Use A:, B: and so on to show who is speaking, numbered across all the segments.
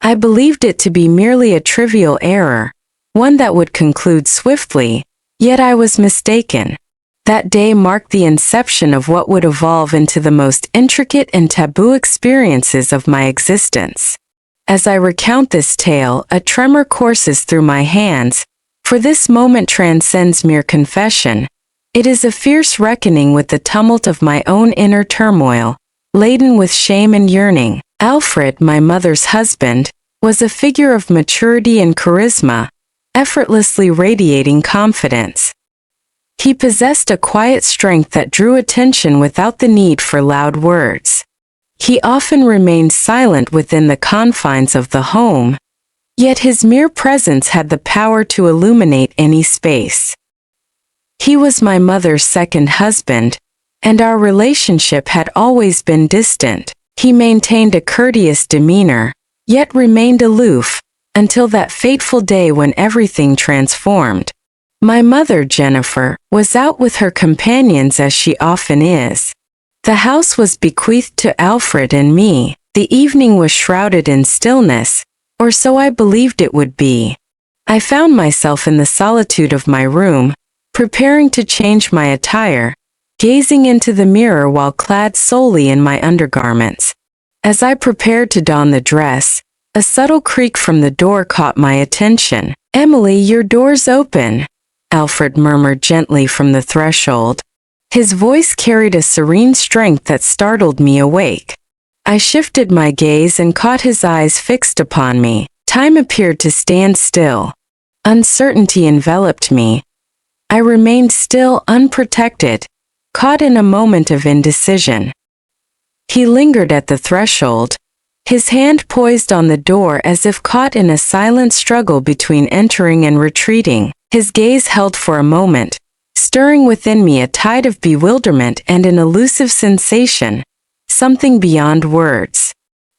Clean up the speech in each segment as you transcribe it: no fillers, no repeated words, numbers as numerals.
A: I believed it to be merely a trivial error, one that would conclude swiftly, yet I was mistaken. That day marked the inception of what would evolve into the most intricate and taboo experiences of my existence. As I recount this tale, a tremor courses through my hands, for this moment transcends mere confession. It is a fierce reckoning with the tumult of my own inner turmoil, laden with shame and yearning. Alfred, my mother's husband, was a figure of maturity and charisma, effortlessly radiating confidence. He possessed a quiet strength that drew attention without the need for loud words. He often remained silent within the confines of the home, yet his mere presence had the power to illuminate any space. He was my mother's second husband, and our relationship had always been distant. He maintained a courteous demeanor, yet remained aloof, until that fateful day when everything transformed. My mother, Jennifer, was out with her companions as she often is. The house was bequeathed to Alfred and me. The evening was shrouded in stillness, or so I believed it would be. I found myself in the solitude of my room, preparing to change my attire, gazing into the mirror while clad solely in my undergarments. As I prepared to don the dress, a subtle creak from the door caught my attention. "Emily, your door's open," Alfred murmured gently from the threshold. His voice carried a serene strength that startled me awake. I shifted my gaze and caught his eyes fixed upon me. Time appeared to stand still. Uncertainty enveloped me. I remained still, unprotected, caught in a moment of indecision. He lingered at the threshold, his hand poised on the door as if caught in a silent struggle between entering and retreating. His gaze held for a moment, stirring within me a tide of bewilderment and an elusive sensation, something beyond words.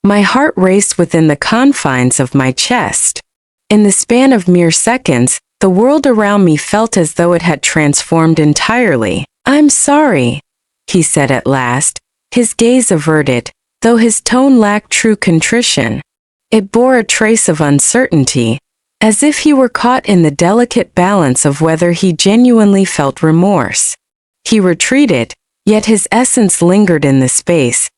A: My heart raced within the confines of my chest. In the span of mere seconds, the world around me felt as though it had transformed entirely. "I'm sorry," he said at last, his gaze averted, though his tone lacked true contrition. It bore a trace of uncertainty, as if he were caught in the delicate balance of whether he genuinely felt remorse. He retreated, yet his essence lingered in the space,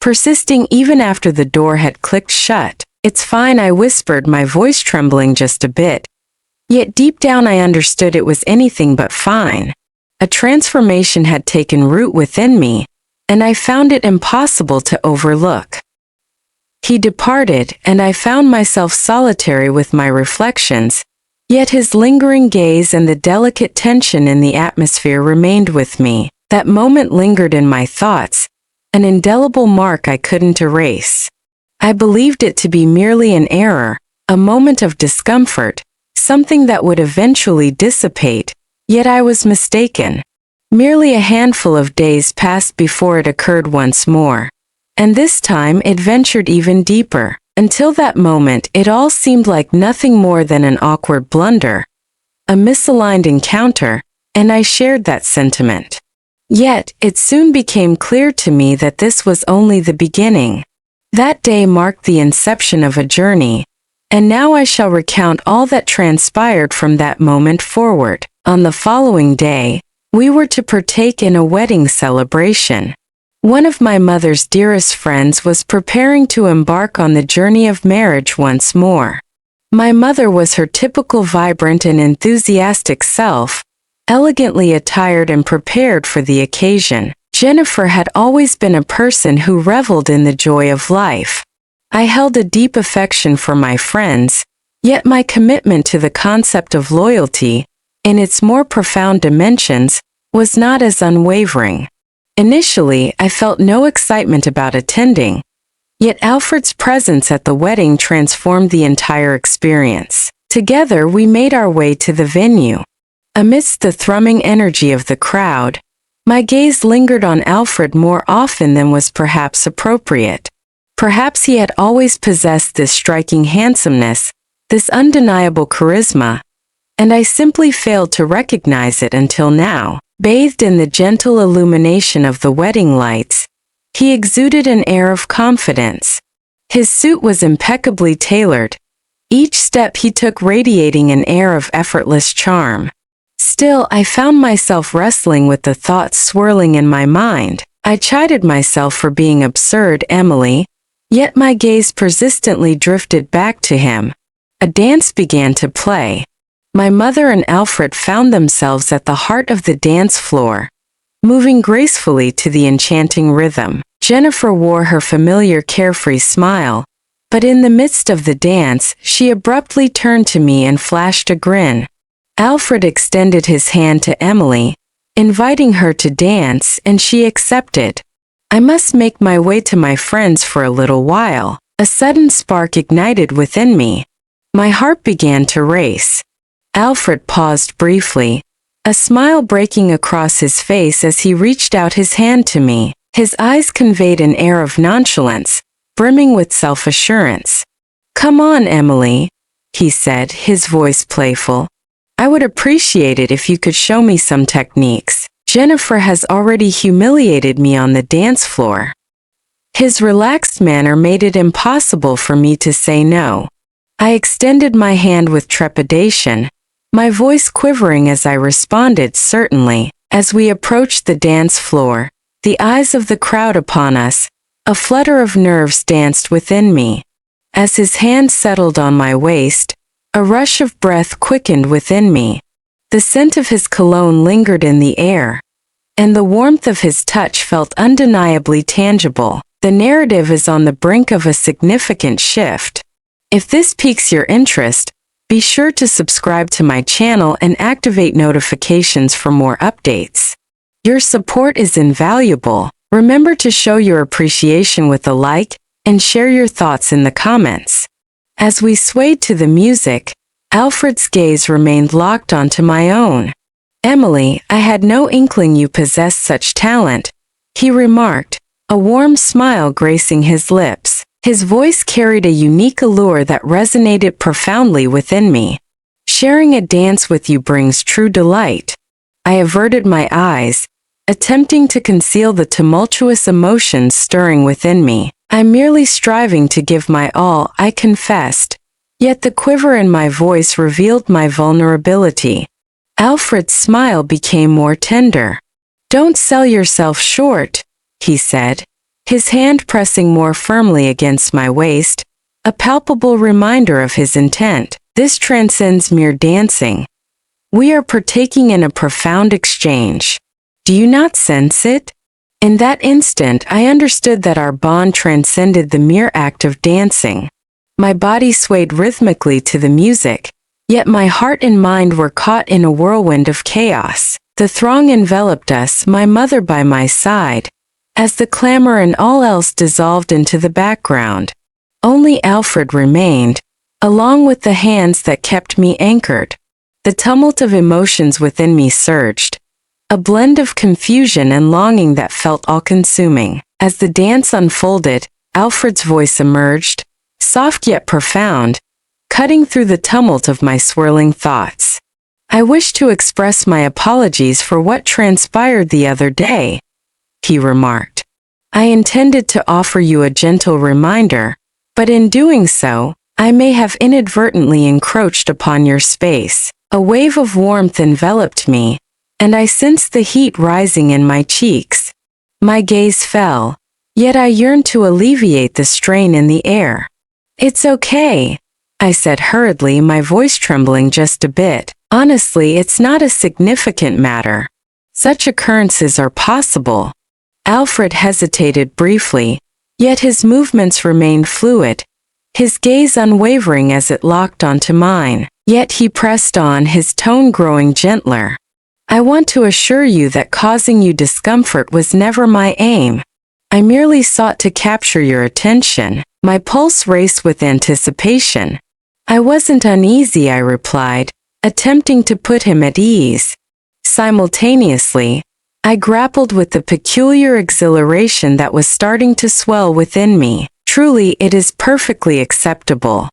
A: persisting even after the door had clicked shut. "It's fine," I whispered, my voice trembling just a bit. Yet deep down I understood it was anything but fine. A transformation had taken root within me, and I found it impossible to overlook. He departed, and I found myself solitary with my reflections, yet his lingering gaze and the delicate tension in the atmosphere remained with me. That moment lingered in my thoughts, an indelible mark I couldn't erase. I believed it to be merely an error, a moment of discomfort, something that would eventually dissipate, yet I was mistaken. Merely a handful of days passed before it occurred once more. And this time it ventured even deeper. Until that moment, it all seemed like nothing more than an awkward blunder, a misaligned encounter, and I shared that sentiment. Yet, it soon became clear to me that this was only the beginning. That day marked the inception of a journey, and now I shall recount all that transpired from that moment forward. On the following day, we were to partake in a wedding celebration. One of my mother's dearest friends was preparing to embark on the journey of marriage once more. My mother was her typical vibrant and enthusiastic self, elegantly attired and prepared for the occasion. Jennifer had always been a person who reveled in the joy of life. I held a deep affection for my friends, yet my commitment to the concept of loyalty, in its more profound dimensions, was not as unwavering. Initially, I felt no excitement about attending, yet Alfred's presence at the wedding transformed the entire experience. Together, we made our way to the venue. Amidst the thrumming energy of the crowd, my gaze lingered on Alfred more often than was perhaps appropriate. Perhaps he had always possessed this striking handsomeness, this undeniable charisma, and I simply failed to recognize it until now. Bathed in the gentle illumination of the wedding lights, he exuded an air of confidence. His suit was impeccably tailored, each step he took radiating an air of effortless charm. Still, I found myself wrestling with the thoughts swirling in my mind. I chided myself for being absurd, Emily, yet my gaze persistently drifted back to him. A dance began to play. My mother and Alfred found themselves at the heart of the dance floor, moving gracefully to the enchanting rhythm. Jennifer wore her familiar carefree smile, but in the midst of the dance, she abruptly turned to me and flashed a grin. Alfred extended his hand to Emily, inviting her to dance, and she accepted. I must make my way to my friends for a little while. A sudden spark ignited within me. My heart began to race. Alfred paused briefly, a smile breaking across his face as he reached out his hand to me. His eyes conveyed an air of nonchalance, brimming with self-assurance. "Come on, Emily," he said, his voice playful. "I would appreciate it if you could show me some techniques. Jennifer has already humiliated me on the dance floor." His relaxed manner made it impossible for me to say no. I extended my hand with trepidation, my voice quivering as I responded, "Certainly." As we approached the dance floor, the eyes of the crowd upon us, a flutter of nerves danced within me. As his hand settled on my waist, a rush of breath quickened within me. The scent of his cologne lingered in the air, and the warmth of his touch felt undeniably tangible. The narrative is on the brink of a significant shift. If this piques your interest, be sure to subscribe to my channel and activate notifications for more updates. Your support is invaluable. Remember to show your appreciation with a like and share your thoughts in the comments. As we swayed to the music, Alfred's gaze remained locked onto my own. "Emily, I had no inkling you possessed such talent," he remarked, a warm smile gracing his lips. His voice carried a unique allure that resonated profoundly within me. "Sharing a dance with you brings true delight." I averted my eyes, attempting to conceal the tumultuous emotions stirring within me. "I'm merely striving to give my all," I confessed, yet the quiver in my voice revealed my vulnerability. Alfred's smile became more tender. "Don't sell yourself short," he said, his hand pressing more firmly against my waist, a palpable reminder of his intent. "This transcends mere dancing. We are partaking in a profound exchange. Do you not sense it?" In that instant, I understood that our bond transcended the mere act of dancing. My body swayed rhythmically to the music, yet my heart and mind were caught in a whirlwind of chaos. The throng enveloped us, my mother by my side, as the clamor and all else dissolved into the background. Only Alfred remained, along with the hands that kept me anchored. The tumult of emotions within me surged, a blend of confusion and longing that felt all-consuming. As the dance unfolded, Alfred's voice emerged, soft yet profound, cutting through the tumult of my swirling thoughts. "I wish to express my apologies for what transpired the other day," he remarked. "I intended to offer you a gentle reminder, but in doing so, I may have inadvertently encroached upon your space." A wave of warmth enveloped me, and I sensed the heat rising in my cheeks. My gaze fell, yet I yearned to alleviate the strain in the air. "It's okay," I said hurriedly, my voice trembling just a bit. "Honestly, it's not a significant matter. Such occurrences are possible." Alfred hesitated briefly, yet his movements remained fluid, his gaze unwavering as it locked onto mine. Yet he pressed on, his tone growing gentler. "I want to assure you that causing you discomfort was never my aim. I merely sought to capture your attention." My pulse raced with anticipation. "I wasn't uneasy," I replied, attempting to put him at ease. Simultaneously, I grappled with the peculiar exhilaration that was starting to swell within me. "Truly, it is perfectly acceptable."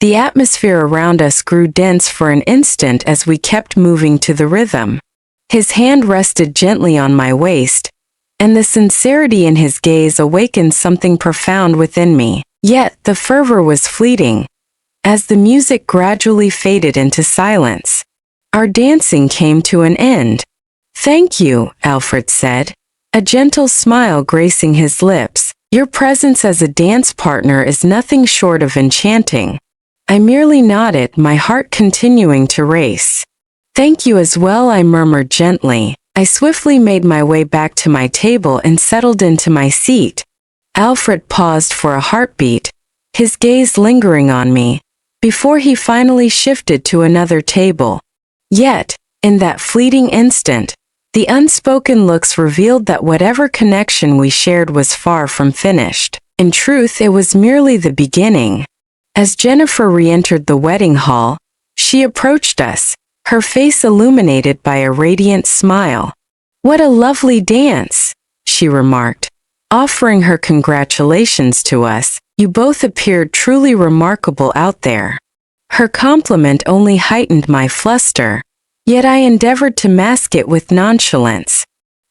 A: The atmosphere around us grew dense for an instant as we kept moving to the rhythm. His hand rested gently on my waist, and the sincerity in his gaze awakened something profound within me. Yet the fervor was fleeting. As the music gradually faded into silence, our dancing came to an end. "Thank you," Alfred said, a gentle smile gracing his lips. "Your presence as a dance partner is nothing short of enchanting." I merely nodded, my heart continuing to race. "Thank you as well," I murmured gently. I swiftly made my way back to my table and settled into my seat. Alfred paused for a heartbeat, his gaze lingering on me, before he finally shifted to another table. Yet, in that fleeting instant, the unspoken looks revealed that whatever connection we shared was far from finished. In truth, it was merely the beginning. As Jennifer re-entered the wedding hall, she approached us, her face illuminated by a radiant smile. "What a lovely dance," she remarked, offering her congratulations to us. "You both appeared truly remarkable out there." Her compliment only heightened my fluster, yet I endeavored to mask it with nonchalance.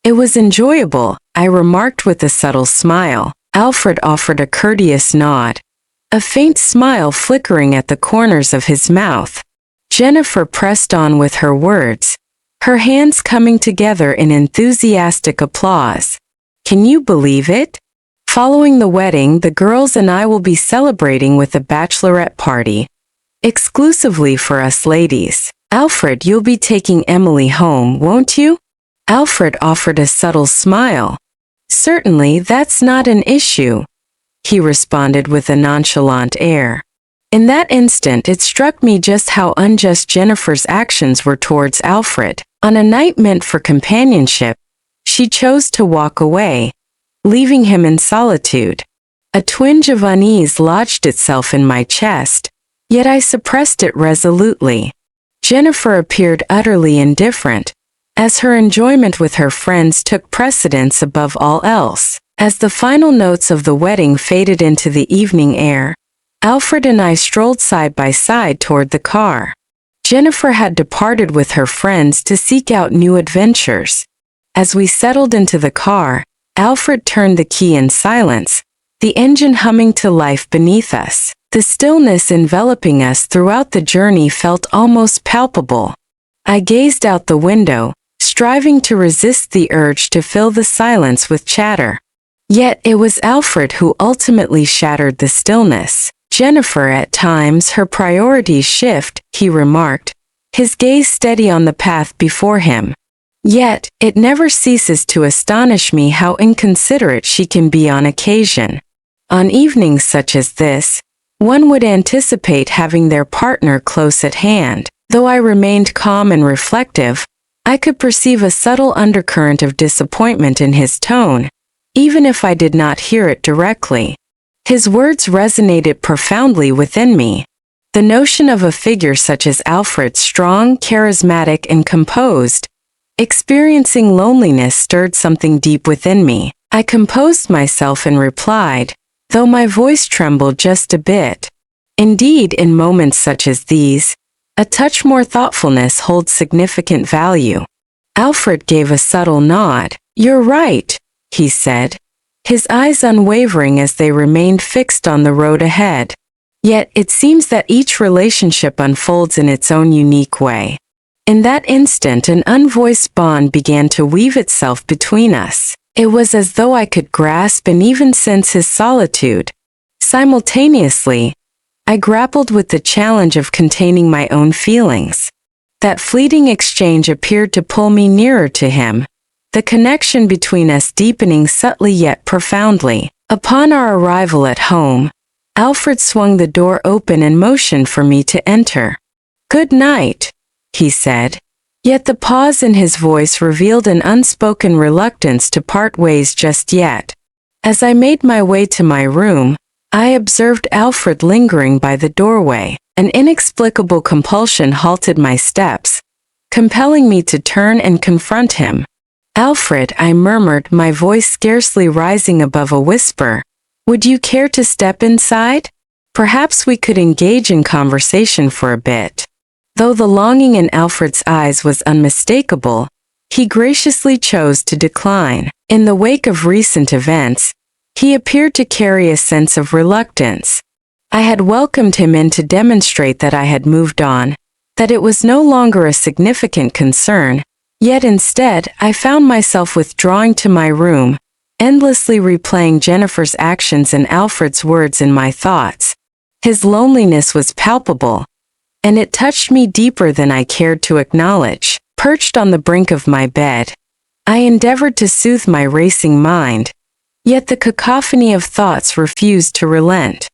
A: "It was enjoyable," I remarked with a subtle smile. Alfred offered a courteous nod, a faint smile flickering at the corners of his mouth. Jennifer pressed on with her words, her hands coming together in enthusiastic applause. "Can you believe it? Following the wedding, the girls and I will be celebrating with a bachelorette party, exclusively for us ladies. Alfred, you'll be taking Emily home, won't you?" Alfred offered a subtle smile. "Certainly, that's not an issue," he responded with a nonchalant air. In that instant, it struck me just how unjust Jennifer's actions were towards Alfred. On a night meant for companionship, she chose to walk away, leaving him in solitude. A twinge of unease lodged itself in my chest, yet I suppressed it resolutely. Jennifer appeared utterly indifferent, as her enjoyment with her friends took precedence above all else. As the final notes of the wedding faded into the evening air, Alfred and I strolled side by side toward the car. Jennifer had departed with her friends to seek out new adventures. As we settled into the car, Alfred turned the key in silence, the engine humming to life beneath us. The stillness enveloping us throughout the journey felt almost palpable. I gazed out the window, striving to resist the urge to fill the silence with chatter. Yet it was Alfred who ultimately shattered the stillness. "Jennifer, at times her priorities shift," he remarked, his gaze steady on the path before him. "Yet, it never ceases to astonish me how inconsiderate she can be on occasion. On evenings such as this, one would anticipate having their partner close at hand." Though I remained calm and reflective, I could perceive a subtle undercurrent of disappointment in his tone, even if I did not hear it directly. His words resonated profoundly within me. The notion of a figure such as Alfred, strong, charismatic, and composed, experiencing loneliness stirred something deep within me. I composed myself and replied, though my voice trembled just a bit. "Indeed, in moments such as these, a touch more thoughtfulness holds significant value." Alfred gave a subtle nod. "You're right," he said, his eyes unwavering as they remained fixed on the road ahead. "Yet it seems that each relationship unfolds in its own unique way." In that instant, an unvoiced bond began to weave itself between us. It was as though I could grasp and even sense his solitude. Simultaneously, I grappled with the challenge of containing my own feelings. That fleeting exchange appeared to pull me nearer to him, the connection between us deepening subtly yet profoundly. Upon our arrival at home, Alfred swung the door open and motioned for me to enter. "Good night," he said, yet the pause in his voice revealed an unspoken reluctance to part ways just yet. As I made my way to my room, I observed Alfred lingering by the doorway. An inexplicable compulsion halted my steps, compelling me to turn and confront him. "Alfred," I murmured, my voice scarcely rising above a whisper, "would you care to step inside? Perhaps we could engage in conversation for a bit." Though the longing in Alfred's eyes was unmistakable, he graciously chose to decline. In the wake of recent events, He appeared to carry a sense of reluctance. I had welcomed him in to demonstrate that I had moved on, that it was no longer a significant concern, yet instead I found myself withdrawing to my room, endlessly replaying Jennifer's actions and Alfred's words in my thoughts. His loneliness was palpable, and it touched me deeper than I cared to acknowledge. Perched on the brink of my bed, I endeavored to soothe my racing mind, yet the cacophony of thoughts refused to relent.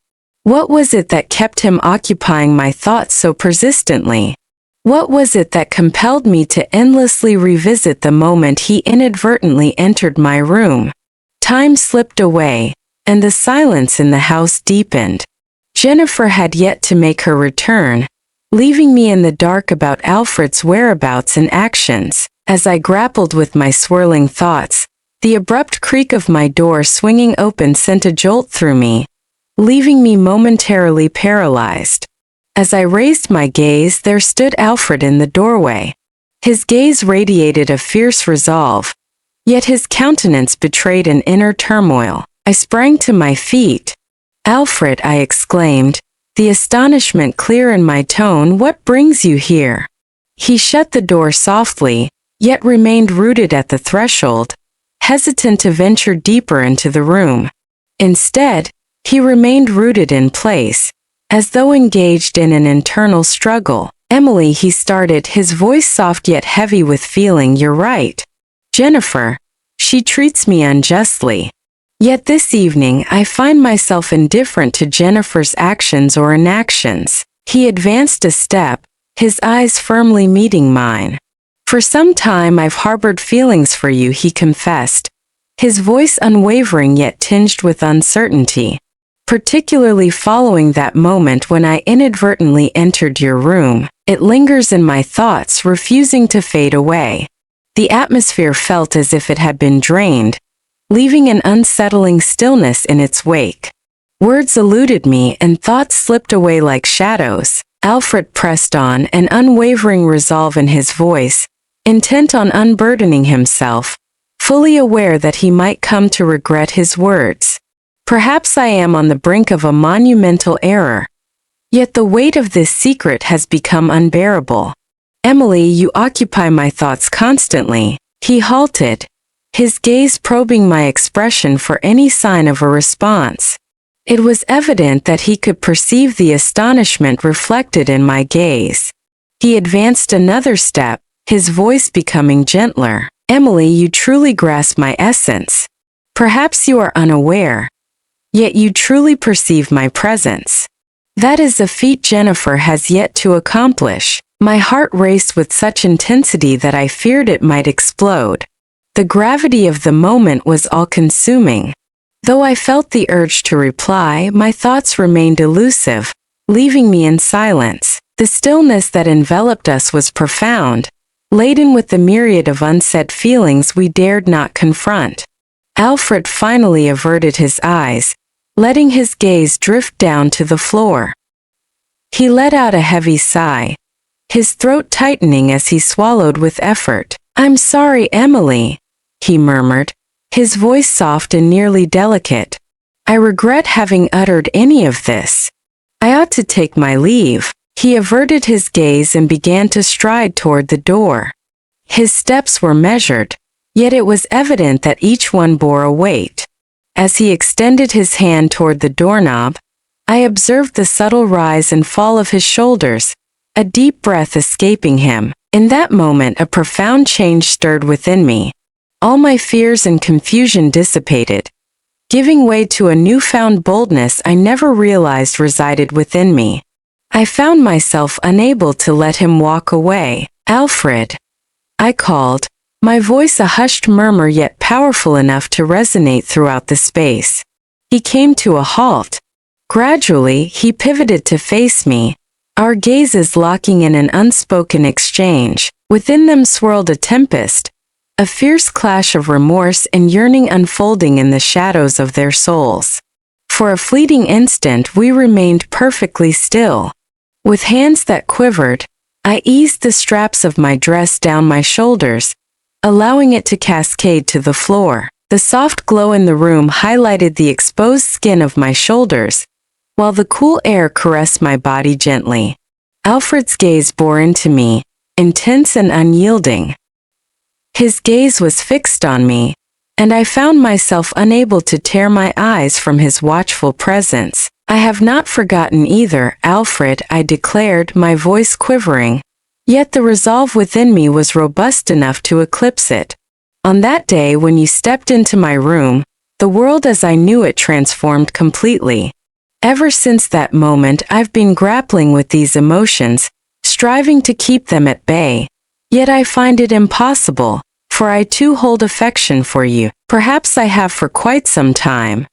A: What was it that kept him occupying my thoughts so persistently? What was it that compelled me to endlessly revisit the moment he inadvertently entered my room? Time slipped away, and the silence in the house deepened. Jennifer had yet to make her return, leaving me in the dark about Alfred's whereabouts and actions. As I grappled with my swirling thoughts, the abrupt creak of my door swinging open sent a jolt through me, leaving me momentarily paralyzed. As I raised my gaze, there stood Alfred in the doorway. His gaze radiated a fierce resolve, yet his countenance betrayed an inner turmoil. I sprang to my feet. "Alfred," I exclaimed, the astonishment clear in my tone, "what brings you here?" He shut the door softly, yet remained rooted at the threshold, hesitant to venture deeper into the room. Instead, he remained rooted in place, as though engaged in an internal struggle. "Emily," he started, his voice soft yet heavy with feeling, "you're right. Jennifer, she treats me unjustly. Yet this evening I find myself indifferent to Jennifer's actions or inactions." He advanced a step, his eyes firmly meeting mine. "For some time I've harbored feelings for you," he confessed, his voice unwavering yet tinged with uncertainty. "Particularly following that moment when I inadvertently entered your room. It lingers in my thoughts, refusing to fade away." The atmosphere felt as if it had been drained, leaving an unsettling stillness in its wake. Words eluded me and thoughts slipped away like shadows. Alfred pressed on, an unwavering resolve in his voice, intent on unburdening himself, fully aware that he might come to regret his words. "Perhaps I am on the brink of a monumental error. Yet the weight of this secret has become unbearable. Emily, you occupy my thoughts constantly." He halted, his gaze probing my expression for any sign of a response. It was evident that he could perceive the astonishment reflected in my gaze. He advanced another step, his voice becoming gentler. "Emily, you truly grasp my essence. Perhaps you are unaware, yet you truly perceive my presence. That is a feat Jennifer has yet to accomplish." My heart raced with such intensity that I feared it might explode. The gravity of the moment was all-consuming. Though I felt the urge to reply, my thoughts remained elusive, leaving me in silence. The stillness that enveloped us was profound, laden with the myriad of unsaid feelings we dared not confront. Alfred finally averted his eyes, letting his gaze drift down to the floor. He let out a heavy sigh, his throat tightening as he swallowed with effort. "I'm sorry, Emily," he murmured, his voice soft and nearly delicate. "I regret having uttered any of this. I ought to take my leave." He averted his gaze and began to stride toward the door. His steps were measured, yet it was evident that each one bore a weight. As he extended his hand toward the doorknob, I observed the subtle rise and fall of his shoulders, a deep breath escaping him. In that moment a profound change stirred within me. All my fears and confusion dissipated, giving way to a newfound boldness I never realized resided within me. I found myself unable to let him walk away. "Alfred," I called, my voice a hushed murmur yet powerful enough to resonate throughout the space. He came to a halt. Gradually, he pivoted to face me, our gazes locking in an unspoken exchange. Within them swirled a tempest, a fierce clash of remorse and yearning unfolding in the shadows of their souls. For a fleeting instant we remained perfectly still. With hands that quivered, I eased the straps of my dress down my shoulders, allowing it to cascade to the floor. The soft glow in the room highlighted the exposed skin of my shoulders, while the cool air caressed my body gently. Alfred's gaze bore into me, intense and unyielding. His gaze was fixed on me, and I found myself unable to tear my eyes from his watchful presence. "I have not forgotten either, Alfred," I declared, my voice quivering. Yet the resolve within me was robust enough to eclipse it. "On that day when you stepped into my room, the world as I knew it transformed completely. Ever since that moment I've been grappling with these emotions, striving to keep them at bay. Yet I find it impossible, for I too hold affection for you. Perhaps I have for quite some time."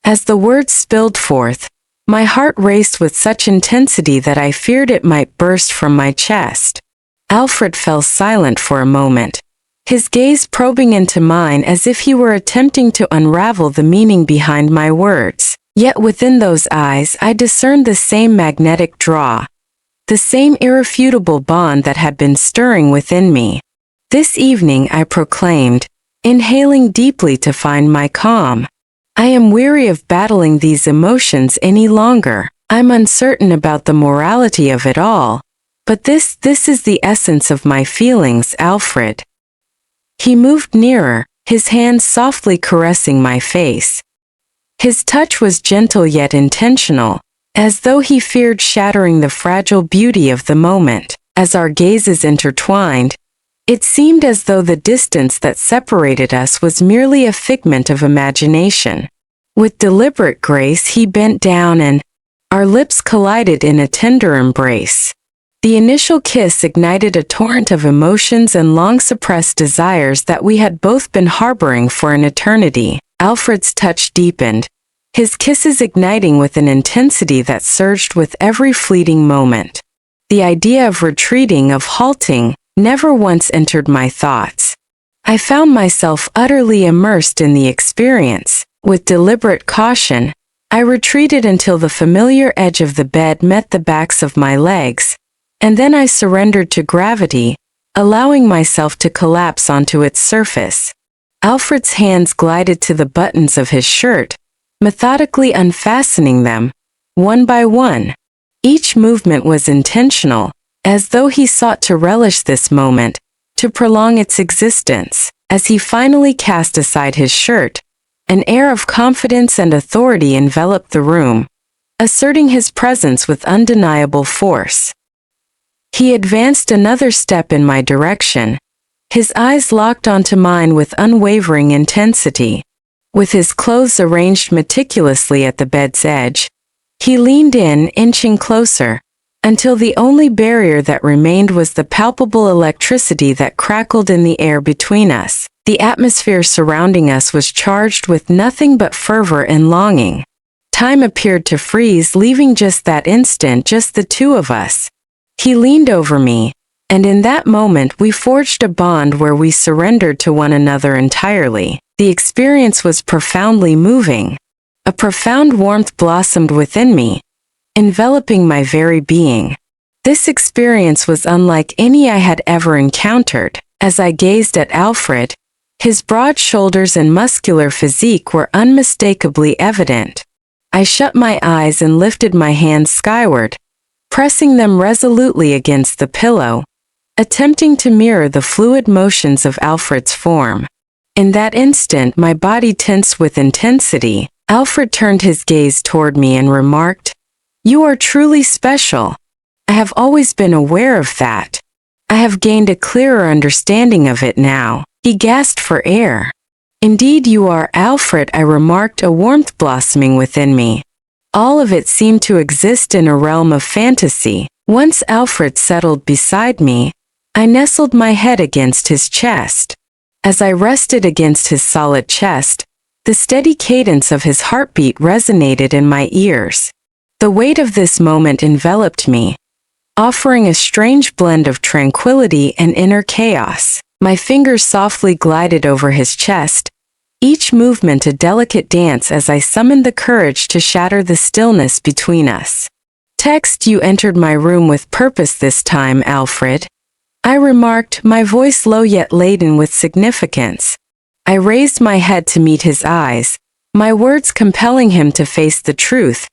A: As the words spilled forth, my heart raced with such intensity that I feared it might burst from my chest. Alfred fell silent for a moment, his gaze probing into mine as if he were attempting to unravel the meaning behind my words. Yet within those eyes I discerned the same magnetic draw, the same irrefutable bond that had been stirring within me. "This evening," I proclaimed, inhaling deeply to find my calm, "I am weary of battling these emotions any longer. I'm uncertain about the morality of it all, but this is the essence of my feelings, Alfred." He moved nearer, his hands softly caressing my face. His touch was gentle yet intentional, as though he feared shattering the fragile beauty of the moment. As our gazes intertwined, it seemed as though the distance that separated us was merely a figment of imagination. With deliberate grace he bent down and our lips collided in a tender embrace. The initial kiss ignited a torrent of emotions and long-suppressed desires that we had both been harboring for an eternity. Alfred's touch deepened, his kisses igniting with an intensity that surged with every fleeting moment. The idea of retreating, of halting, never once entered my thoughts. I found myself utterly immersed in the experience. With deliberate caution, I retreated until the familiar edge of the bed met the backs of my legs, and then I surrendered to gravity, allowing myself to collapse onto its surface. Alfred's hands glided to the buttons of his shirt, methodically unfastening them, one by one. Each movement was intentional, as though he sought to relish this moment, to prolong its existence. As he finally cast aside his shirt, an air of confidence and authority enveloped the room, asserting his presence with undeniable force. He advanced another step in my direction, his eyes locked onto mine with unwavering intensity. With his clothes arranged meticulously at the bed's edge, he leaned in, inching closer, until the only barrier that remained was the palpable electricity that crackled in the air between us. The atmosphere surrounding us was charged with nothing but fervor and longing. Time appeared to freeze, leaving just that instant just the two of us. He leaned over me, and in that moment we forged a bond where we surrendered to one another entirely. The experience was profoundly moving. A profound warmth blossomed within me, enveloping my very being. This experience was unlike any I had ever encountered. As I gazed at Alfred, his broad shoulders and muscular physique were unmistakably evident. I shut my eyes and lifted my hands skyward, pressing them resolutely against the pillow, attempting to mirror the fluid motions of Alfred's form. In that instant my body tensed with intensity. Alfred turned his gaze toward me and remarked, "You are truly special. I have always been aware of that. I have gained a clearer understanding of it now." He gasped for air. "Indeed you are, Alfred," I remarked, a warmth blossoming within me. All of it seemed to exist in a realm of fantasy. Once Alfred settled beside me, I nestled my head against his chest. As I rested against his solid chest, the steady cadence of his heartbeat resonated in my ears. The weight of this moment enveloped me, offering a strange blend of tranquility and inner chaos. My fingers softly glided over his chest, each movement a delicate dance as I summoned the courage to shatter the stillness between us. "You entered my room with purpose this time, Alfred," I remarked, my voice low yet laden with significance. I raised my head to meet his eyes, my words compelling him to face the truth,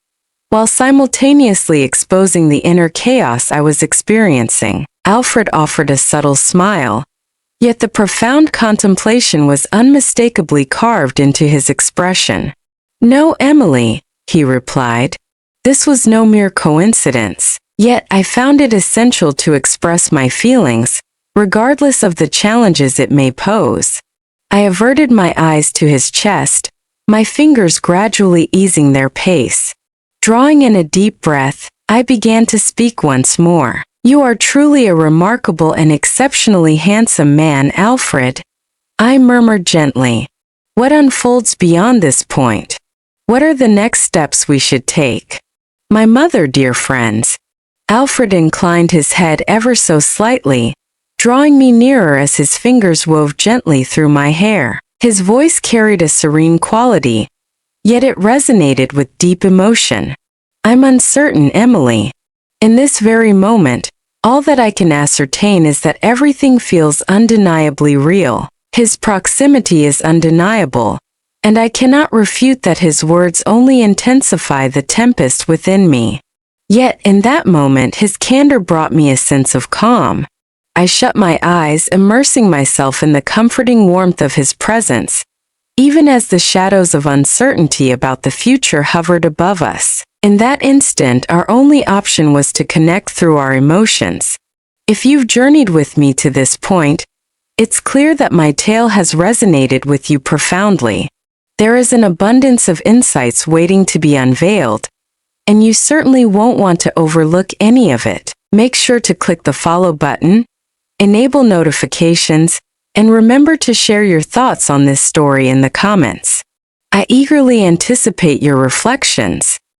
A: while simultaneously exposing the inner chaos I was experiencing. Alfred offered a subtle smile, yet the profound contemplation was unmistakably carved into his expression. "No, Emily," he replied. "This was no mere coincidence, yet I found it essential to express my feelings, regardless of the challenges it may pose." I averted my eyes to his chest, my fingers gradually easing their pace. Drawing in a deep breath, I began to speak once more. "You are truly a remarkable and exceptionally handsome man, Alfred," I murmured gently. "What unfolds beyond this point? What are the next steps we should take?" "My mother, dear friends." Alfred inclined his head ever so slightly, drawing me nearer as his fingers wove gently through my hair. His voice carried a serene quality, yet it resonated with deep emotion. "I'm uncertain, Emily. In this very moment, all that I can ascertain is that everything feels undeniably real. His proximity is undeniable, and I cannot refute that his words only intensify the tempest within me. Yet in that moment his candor brought me a sense of calm. I shut my eyes, immersing myself in the comforting warmth of his presence, even as the shadows of uncertainty about the future hovered above us. In that instant, our only option was to connect through our emotions. If you've journeyed with me to this point, it's clear that my tale has resonated with you profoundly. There is an abundance of insights waiting to be unveiled, and you certainly won't want to overlook any of it. Make sure to click the follow button, enable notifications, and remember to share your thoughts on this story in the comments. I eagerly anticipate your reflections.